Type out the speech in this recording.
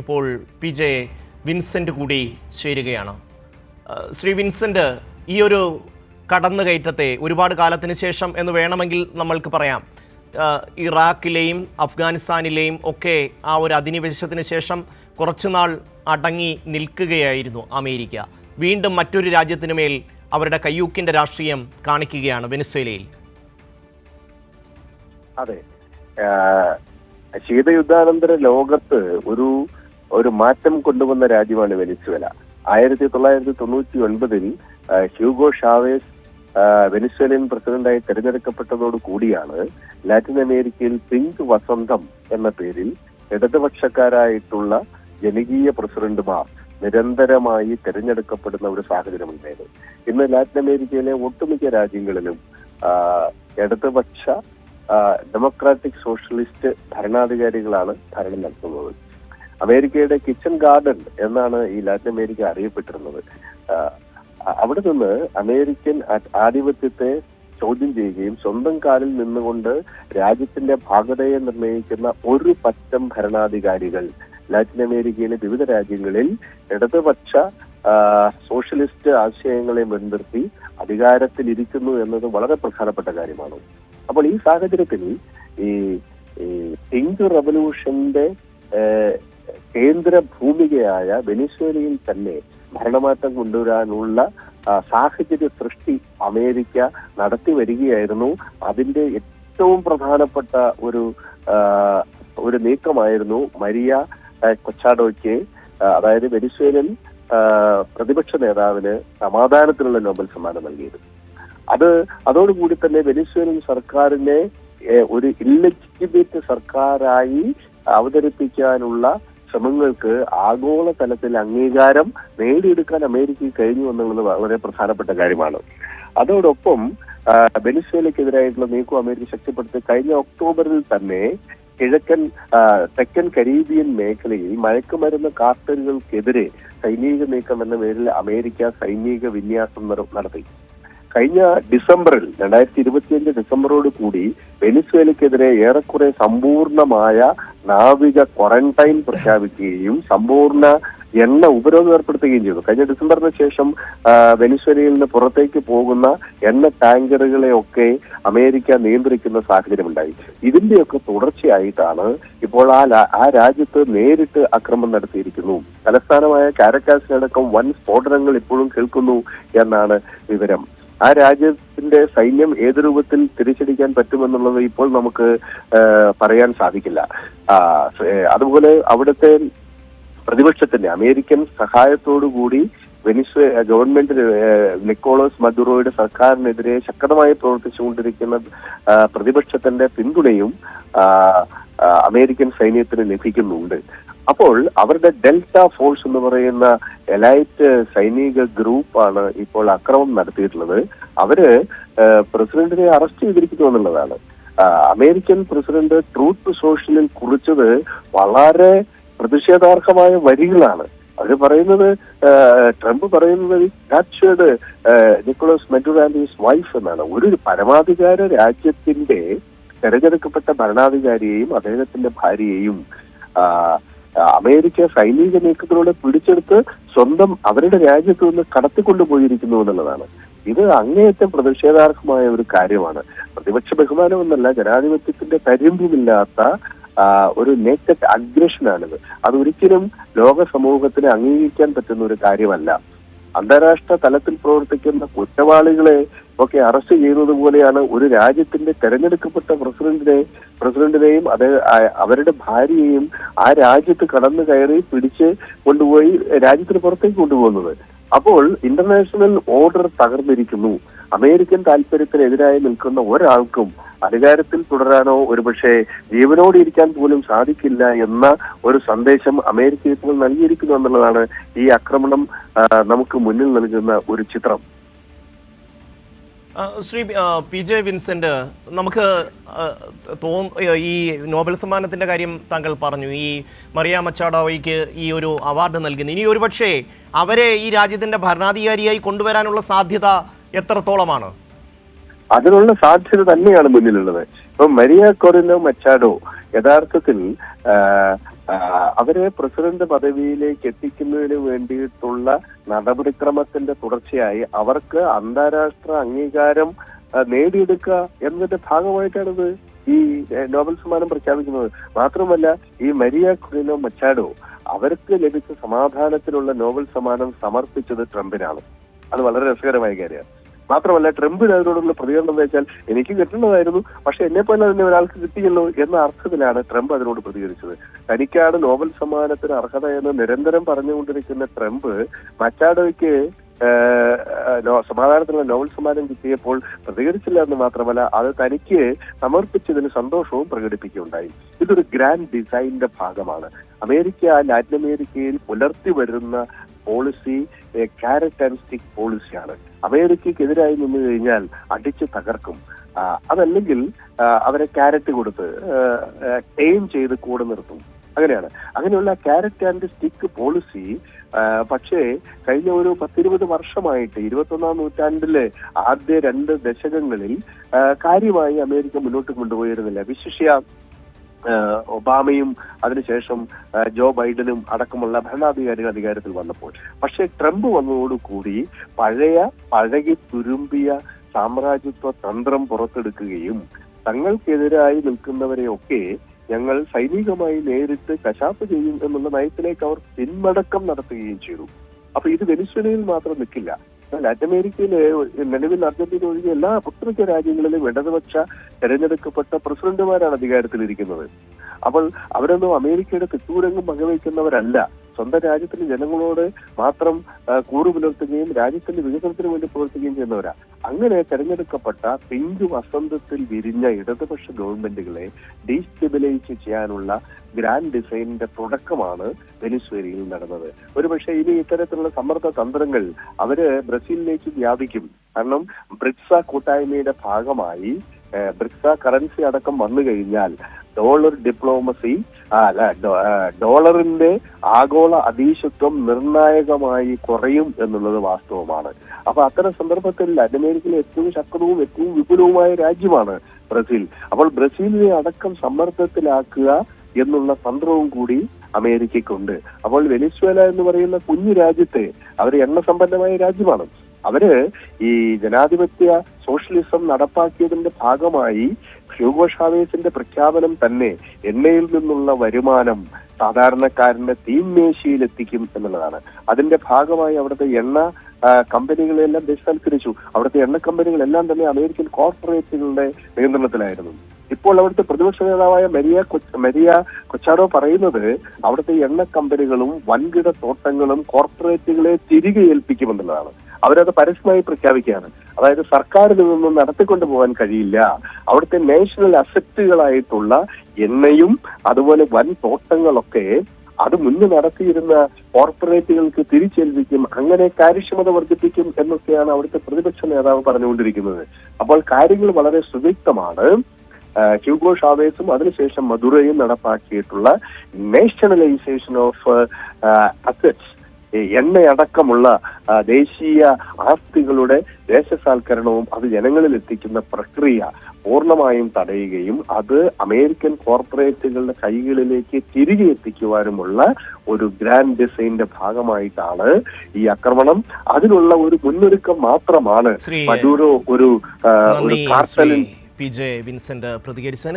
ഇപ്പോൾ PJ Vincent കൂടി ചേരുകയാണ്. ശ്രീ വിൻസെൻ്റ്, ഈ ഒരു കടന്നുകയറ്റത്തെ ഒരുപാട് കാലത്തിന് ശേഷം എന്ന് വേണമെങ്കിൽ നമ്മൾക്ക് പറയാം, ഇറാഖിലെയും അഫ്ഗാനിസ്ഥാനിലെയും ഒക്കെ ആ ഒരു അധിനിവേശത്തിന് ശേഷം കുറച്ചുനാൾ അടങ്ങി നിൽക്കുകയായിരുന്നു അമേരിക്ക. വീണ്ടും മറ്റൊരു രാജ്യത്തിനുമേൽ അവരുടെ കയ്യൂക്കിൻ്റെ രാഷ്ട്രീയം കാണിക്കുകയാണ് വെനസ്വേലയിൽ. അതെ, ശീതയുദ്ധാനന്തര ലോകത്ത് ഒരു മാറ്റം കൊണ്ടുവന്ന രാജ്യമാണ് വെനിസ്വേല. 1999 ഹ്യൂഗോ ഷാവേസ് വെനിസ്വേലിയൻ പ്രസിഡന്റായി തെരഞ്ഞെടുക്കപ്പെട്ടതോടു കൂടിയാണ് ലാറ്റിൻ അമേരിക്കയിൽ പിങ്ക് വസന്തം എന്ന പേരിൽ ഇടതുപക്ഷക്കാരായിട്ടുള്ള ജനകീയ പ്രസിഡന്റുമാർ നിരന്തരമായി തെരഞ്ഞെടുക്കപ്പെടുന്ന ഒരു സാഹചര്യം ഉണ്ടായത്. ഇന്ന് ലാറ്റിൻ അമേരിക്കയിലെ ഒട്ടുമിക്ക രാജ്യങ്ങളിലും ഇടതുപക്ഷ ഡെമോക്രാറ്റിക് സോഷ്യലിസ്റ്റ് ഭരണാധികാരികളാണ് ഭരണം നടത്തുന്നത്. അമേരിക്കയുടെ കിച്ചൺ ഗാർഡൻ എന്നാണ് ഈ ലാറ്റിൻ അമേരിക്ക അറിയപ്പെട്ടിരുന്നത്. അവിടെ നിന്ന് അമേരിക്കൻ ആധിപത്യത്തെ ചോദ്യം ചെയ്യുകയും സ്വന്തം കാലിൽ നിന്നുകൊണ്ട് രാജ്യത്തിന്റെ ഭാഗതയെ നിർണ്ണയിക്കുന്ന ഒരു പറ്റം ഭരണാധികാരികൾ ലാറ്റിൻ അമേരിക്കയിലെ വിവിധ രാജ്യങ്ങളിൽ ഇടതുപക്ഷ സോഷ്യലിസ്റ്റ് ആശയങ്ങളെ മുൻനിർത്തി അധികാരത്തിലിരിക്കുന്നു എന്നത് വളരെ പ്രധാനപ്പെട്ട കാര്യമാണ്. അപ്പോൾ ഈ സാഹചര്യത്തിൽ ഈ പിങ്ക് റവല്യൂഷന്റെ കേന്ദ്ര ഭൂമികയായ വെനിസ്വേലയിൽ തന്നെ ഭരണമാറ്റം കൊണ്ടുവരാനുള്ള സാഹചര്യ സൃഷ്ടി അമേരിക്ക നടത്തി വരികയായിരുന്നു. അതിന്റെ ഏറ്റവും പ്രധാനപ്പെട്ട ഒരു നീക്കമായിരുന്നു മരിയ കൊച്ചാഡോയ്ക്ക്, അതായത് വെനിസ്വേലൻ പ്രതിപക്ഷ നേതാവിന് സമാധാനത്തിനുള്ള നോബൽ സമ്മാനം നൽകിയത്. അതോടുകൂടി തന്നെ വെനിസ്വേലൻ സർക്കാരിനെ ഒരു ഇല്ലെജിറ്റിമേറ്റ് സർക്കാരായി അവതരിപ്പിക്കാനുള്ള ശ്രമങ്ങൾക്ക് ആഗോള തലത്തിൽ അംഗീകാരം നേടിയെടുക്കാൻ അമേരിക്കയ്ക്ക് കഴിഞ്ഞു എന്നുള്ളത് വളരെ പ്രധാനപ്പെട്ട കാര്യമാണ്. അതോടൊപ്പം വെനിസ്വേലയ്ക്കെതിരായിട്ടുള്ള നീക്കം അമേരിക്ക ശക്തിപ്പെടുത്തി കഴിഞ്ഞ ഒക്ടോബറിൽ തന്നെ തെക്കൻ കരീബിയൻ മേഖലയിൽ മയക്കുമരുന്ന് കാർട്ടലുകൾക്കെതിരെ സൈനിക നീക്കം എന്ന പേരിൽ അമേരിക്ക സൈനിക വിന്യാസം നടത്തി. കഴിഞ്ഞ ഡിസംബറിൽ 2025 ഡിസംബറോട് കൂടി വെനിസ്വേലയ്ക്കെതിരെ ഏറെക്കുറെ സമ്പൂർണമായ നാവിക ക്വാറന്റൈൻ പ്രഖ്യാപിക്കുകയും സമ്പൂർണ്ണ എണ്ണ ഉപരോധം ഏർപ്പെടുത്തുകയും ചെയ്തു. കഴിഞ്ഞ ഡിസംബറിന് ശേഷം വെനിസ്വേലയിൽ നിന്ന് പുറത്തേക്ക് പോകുന്ന എണ്ണ ടാങ്കറുകളെ ഒക്കെ അമേരിക്ക നിയന്ത്രിക്കുന്ന സാഹചര്യമുണ്ടായി. ഇതിന്റെയൊക്കെ തുടർച്ചയായിട്ടാണ് ഇപ്പോൾ ആ രാജ്യത്ത് നേരിട്ട് ആക്രമണം നടത്തിയിരിക്കുന്നു. തലസ്ഥാനമായ കാരക്കാസിനടക്കം വൻ സ്ഫോടനങ്ങൾ ഇപ്പോഴും കേൾക്കുന്നു എന്നാണ് വിവരം. ആ രാജ്യത്തിന്റെ സൈന്യം ഏത് രൂപത്തിൽ തിരിച്ചടിക്കാൻ പറ്റുമെന്നുള്ളത് ഇപ്പോൾ നമുക്ക് പറയാൻ സാധിക്കില്ല. അതുപോലെ അവിടുത്തെ പ്രതിപക്ഷത്തിന്റെ അമേരിക്കൻ സഹായത്തോടുകൂടി ഗവൺമെന്റ് നിക്കോളാസ് മദുറോയുടെ സർക്കാരിനെതിരെ ശക്തമായി പ്രവർത്തിച്ചുകൊണ്ടിരിക്കുന്ന പ്രതിപക്ഷത്തിന്റെ പിന്തുണയും അമേരിക്കൻ സൈന്യത്തിന് ലഭിക്കുന്നുണ്ട്. അപ്പോൾ അവരുടെ ഡെൽറ്റ ഫോഴ്സ് എന്ന് പറയുന്ന എലൈറ്റ് സൈനിക ഗ്രൂപ്പാണ് ഇപ്പോൾ ആക്രമണം നടത്തിയിട്ടുള്ളത്. അവര് പ്രസിഡന്റിനെ അറസ്റ്റ് ചെയ്തിരിക്കുന്നു എന്നുള്ളതാണ്. അമേരിക്കൻ പ്രസിഡന്റ് ട്രൂത്ത് സോഷ്യലിൽ കുറിച്ചത് വളരെ പ്രതിഷേധാർഹമായ വരികളാണ്. അവര് പറയുന്നത്, ട്രംപ് പറയുന്നത് captured Nicolas Maduro and his wife എന്നാണ്. ഒരു പരമാധികാര രാജ്യത്തിന്റെ തെരഞ്ഞെടുക്കപ്പെട്ട ഭരണാധികാരിയെയും അദ്ദേഹത്തിന്റെ ഭാര്യയെയും അമേരിക്ക സൈനിക നീക്കത്തിലൂടെ പിടിച്ചെടുത്ത് സ്വന്തം അവരുടെ രാജ്യത്ത് നിന്ന് കടത്തിക്കൊണ്ടുപോയിരിക്കുന്നു എന്നുള്ളതാണ്. ഇത് അങ്ങേയറ്റം പ്രതിഷേധാർഹമായ ഒരു കാര്യമാണ്. പ്രതിപക്ഷ ബഹുമാനമൊന്നല്ല, ജനാധിപത്യത്തിന്റെ കരിമ്പുമില്ലാത്ത ഒരു നേക്കറ്റ് അഗ്രഷനാണിത്. അതൊരിക്കലും ലോക സമൂഹത്തിന് അംഗീകരിക്കാൻ പറ്റുന്ന ഒരു കാര്യമല്ല. അന്താരാഷ്ട്ര തലത്തിൽ പ്രവർത്തിക്കുന്ന കുറ്റവാളികളെ ഒക്കെ അറസ്റ്റ് ചെയ്യുന്നത് പോലെയാണ് ഒരു രാജ്യത്തിന്റെ തെരഞ്ഞെടുക്കപ്പെട്ട പ്രസിഡന്റിനെയും അവരുടെ ഭാര്യയെയും ആ രാജ്യത്ത് കടന്നു കയറി പിടിച്ച് കൊണ്ടുപോയി രാജ്യത്തിന് പുറത്തേക്ക് കൊണ്ടുപോകുന്നത്. അപ്പോൾ ഇന്റർനാഷണൽ ഓർഡർ തകർന്നിരിക്കുന്നു. അമേരിക്കൻ താല്പര്യത്തിനെതിരായി നിൽക്കുന്ന ഒരാൾക്കും അധികാരത്തിൽ തുടരാനോ ഒരുപക്ഷെ ജീവനോടെ ഇരിക്കാൻ പോലും സാധിക്കില്ല എന്ന ഒരു സന്ദേശം അമേരിക്ക ഇപ്പോൾ നൽകിയിരിക്കുന്നു എന്നുള്ളതാണ് ഈ ആക്രമണം നമുക്ക് മുന്നിൽ നൽകുന്ന ഒരു ചിത്രം. ശ്രീ PJ വിൻസെന്റ്, നമുക്ക് ഈ നോബൽ സമ്മാനത്തിൻ്റെ കാര്യം താങ്കൾ പറഞ്ഞു. ഈ മറിയ മച്ചാഡോയ്ക്ക് ഈ ഒരു അവാർഡ് നൽകുന്നു. ഇനി ഒരുപക്ഷെ അവരെ ഈ രാജ്യത്തിൻ്റെ ഭരണാധികാരിയായി കൊണ്ടുവരാനുള്ള സാധ്യത എത്രത്തോളമാണ്? അതിനുള്ള സാധ്യത തന്നെയാണ് മുന്നിലുള്ളത്. ഇപ്പൊ മരിയ കൊറിനോ മച്ചാഡോ യഥാർത്ഥത്തിൽ അവരെ പ്രസിഡന്റ് പദവിയിലേക്ക് എത്തിക്കുന്നതിന് വേണ്ടിയിട്ടുള്ള നടപടിക്രമത്തിന്റെ തുടർച്ചയായി അവർക്ക് അന്താരാഷ്ട്ര അംഗീകാരം നേടിയെടുക്കുക എന്നതിന്റെ ഭാഗമായിട്ടാണിത് ഈ നോബൽ സമ്മാനം പ്രഖ്യാപിക്കുന്നത്. മാത്രമല്ല, ഈ മരിയ കുറിനോ മച്ചാഡോ അവർക്ക് ലഭിച്ച സമാധാനത്തിനുള്ള നോബൽ സമ്മാനം സമർപ്പിച്ചത് ട്രംപിനാണ്. അത് വളരെ രസകരമായ കാര്യമാണ്. മാത്രമല്ല, ട്രംപിന് അതിനോടുള്ള പ്രതികരണം എന്ന് വെച്ചാൽ എനിക്ക് കിട്ടുന്നതായിരുന്നു, പക്ഷെ എന്നെ പോലെ തന്നെ ഒരാൾക്ക് കിട്ടിയല്ലോ എന്ന അർത്ഥത്തിലാണ് ട്രംപ് അതിനോട് പ്രതികരിച്ചത്. തനിക്കാണ് നോബൽ സമ്മാനത്തിന് അർഹത എന്ന് നിരന്തരം പറഞ്ഞുകൊണ്ടിരിക്കുന്ന ട്രംപ് മച്ചാഡോയ്ക്ക് സമാധാനത്തിനുള്ള നോബൽ സമ്മാനം കിട്ടിയപ്പോൾ പ്രതികരിച്ചില്ല എന്ന് മാത്രമല്ല, അത് തനിക്ക് സമർപ്പിച്ചതിന് സന്തോഷവും പ്രകടിപ്പിക്കുകയുണ്ടായി. ഇതൊരു ഗ്രാൻഡ് ഡിസൈനിന്റെ ഭാഗമാണ്. അമേരിക്ക ലാറ്റിൻ അമേരിക്കയിൽ പുലർത്തി വരുന്ന പോളിസി ക്യാരറ്റ് ആൻഡ് സ്റ്റിക്ക് പോളിസിയാണ്. അമേരിക്കക്കെതിരായി നിന്ന് കഴിഞ്ഞാൽ അടിച്ചു തകർക്കും, അതല്ലെങ്കിൽ അവരെ ക്യാരറ്റ് കൊടുത്ത് ടൈം ചെയ്ത് കൂടെ നിർത്തും. അങ്ങനെയുള്ള ക്യാരറ്റ് ആൻഡ് സ്റ്റിക്ക് പോളിസി പക്ഷേ കഴിഞ്ഞ ഒരു 10-20 വർഷമായിട്ട് 21ാം നൂറ്റാണ്ടിലെ ആദ്യ 2 ദശകങ്ങളിൽ കാര്യമായി അമേരിക്ക മുന്നോട്ട് കൊണ്ടുപോയിരുന്നില്ല. വിശിഷ്യ ഒബാമയും അതിനുശേഷം ജോ ബൈഡനും അടക്കമുള്ള ഭരണാധികാരികൾ അധികാരത്തിൽ വന്നപ്പോൾ. പക്ഷേ ട്രംപ് വന്നതോടുകൂടി പഴകി തുരുമ്പിയ സാമ്രാജ്യത്വ തന്ത്രം പുറത്തെടുക്കുകയും തങ്ങൾക്കെതിരായി നിൽക്കുന്നവരെയൊക്കെ ഞങ്ങൾ സൈനികമായി നേരിട്ട് കശാപ്പ് ചെയ്യും എന്നുള്ള നയത്തിലേക്ക് അവർ പിന്മടക്കം നടത്തുകയും ചെയ്തു. അപ്പൊ ഇത് വെനിസ്വേലയിൽ മാത്രം നിൽക്കില്ല. ലാറ്റിൻ അമേരിക്കയിലെ നിലവിൽ അർജന്റീന ഒഴികെ എല്ലാ ഒട്ടുമിക്ക രാജ്യങ്ങളിലും ഇടതുപക്ഷ തെരഞ്ഞെടുക്കപ്പെട്ട പ്രസിഡന്റുമാരാണ് അധികാരത്തിലിരിക്കുന്നത്. അപ്പോൾ അവരൊന്നും അമേരിക്കയുടെ തെറ്റൂരംഗം പങ്കുവയ്ക്കുന്നവരല്ല. സ്വന്തം രാജ്യത്തിലെ ജനങ്ങളോട് മാത്രം കൂറു പുലർത്തുകയും രാജ്യത്തിന്റെ വികസനത്തിന് വേണ്ടി പ്രവർത്തിക്കുകയും ചെയ്യുന്നവരാ. അങ്ങനെ തെരഞ്ഞെടുക്കപ്പെട്ട പിങ്ക് വസന്തത്തിൽ വിരിഞ്ഞ ഇടതുപക്ഷ ഗവൺമെന്റുകളെ ഡീസ്റ്റെബിലൈസ് ചെയ്യാനുള്ള ഗ്രാൻഡ് ഡിസൈനിന്റെ തുടക്കമാണ് വെനിസ്വേലയിൽ നടന്നത്. ഒരുപക്ഷെ ഇനി ഇത്തരത്തിലുള്ള സമ്മർദ്ദ തന്ത്രങ്ങൾ അവര് ബ്രസീലിലേക്ക് വ്യാപിക്കും. കാരണം ബ്രിക്സ കൂട്ടായ്മയുടെ ഭാഗമായി ബ്രിക്സ കറൻസി അടക്കം വന്നു കഴിഞ്ഞാൽ ഡോളർ ഡിപ്ലോമസി ഡോളറിന്റെ ആഗോള അധീശത്വം നിർണായകമായി കുറയും എന്നുള്ളത് വാസ്തവമാണ്. അപ്പൊ അത്തരം സന്ദർഭത്തിൽ ലാറ്റിൻ അമേരിക്കയിലെ ഏറ്റവും ശക്തവും ഏറ്റവും വിപുലവുമായ രാജ്യമാണ് ബ്രസീൽ. അപ്പോൾ ബ്രസീലിനെ അടക്കം സമ്മർദ്ദത്തിലാക്കുക എന്നുള്ള തന്ത്രവും കൂടി അമേരിക്കയ്ക്കുണ്ട്. അപ്പോൾ വെനിസ്വേല എന്ന് പറയുന്ന കുഞ്ഞു രാജ്യത്തെ അവർ എണ്ണ സമ്പന്നമായ രാജ്യമാണ്. അവര് ഈ ജനാധിപത്യ സോഷ്യലിസം നടപ്പാക്കിയതിന്റെ ഭാഗമായി ഹ്യൂഗോ ഷാവേസിന്റെ പ്രഖ്യാപനം തന്നെ എണ്ണയിൽ നിന്നുള്ള വരുമാനം സാധാരണക്കാരന്റെ തീൻമേശയിൽ എത്തിക്കും എന്നുള്ളതാണ്. അതിന്റെ ഭാഗമായി അവിടുത്തെ എണ്ണ കമ്പനികളെല്ലാം ദേശസാൽക്കരിച്ചു. അവിടുത്തെ എണ്ണ കമ്പനികളെല്ലാം തന്നെ അമേരിക്കൻ കോർപ്പറേറ്റുകളുടെ നിയന്ത്രണത്തിലായിരുന്നു. ഇപ്പോൾ അവിടുത്തെ പ്രതിപക്ഷ നേതാവായ മരിയ കൊച്ചാഡോ പറയുന്നത് അവിടുത്തെ എണ്ണ കമ്പനികളും വൻകിട തോട്ടങ്ങളും കോർപ്പറേറ്റുകളെ തിരികെ ഏൽപ്പിക്കുമെന്നുള്ളതാണ്. അവരത് പരസ്യമായി പ്രഖ്യാപിക്കുകയാണ്. അതായത് സർക്കാരിൽ നിന്നും നടത്തിക്കൊണ്ടു പോകാൻ കഴിയില്ല. അവിടുത്തെ നാഷണൽ അസറ്റുകളായിട്ടുള്ള എണ്ണയും അതുപോലെ വൻ തോട്ടങ്ങളൊക്കെ അത് മുന്നേ നടത്തിയിരുന്ന കോർപ്പറേറ്റുകൾക്ക് തിരിച്ചേൽപ്പിക്കും, അങ്ങനെ കാര്യക്ഷമത വർദ്ധിപ്പിക്കും എന്നൊക്കെയാണ് അവിടുത്തെ പ്രതിപക്ഷ നേതാവ് പറഞ്ഞുകൊണ്ടിരിക്കുന്നത്. അപ്പോൾ കാര്യങ്ങൾ വളരെ സുവ്യക്തമാണ്. ഹ്യൂഗോ ഷാവേസും അതിനുശേഷം മദുറയും നടപ്പാക്കിയിട്ടുള്ള നാഷണലൈസേഷൻ ഓഫ് അസറ്റ്സ്, എണ്ണയടക്കമുള്ള ദേശീയ ആസ്തികളുടെ ദേശസാൽക്കരണവും അത് ജനങ്ങളിൽ എത്തിക്കുന്ന പ്രക്രിയ പൂർണ്ണമായും തടയുകയും അത് അമേരിക്കൻ കോർപ്പറേറ്റുകളുടെ കൈകളിലേക്ക് തിരികെ എത്തിക്കുവാനുമുള്ള ഒരു ഗ്രാൻഡ് ഡിസൈനിന്റെ ഭാഗമായിട്ടാണ് ഈ ആക്രമണം. അതിനുള്ള ഒരു മുന്നൊരുക്കം മാത്രമാണ് മഡൂറോ ഒരു കാർട്ടലിൽ PJ വിൻസെന്റ് പ്രതികരിച്ചത്.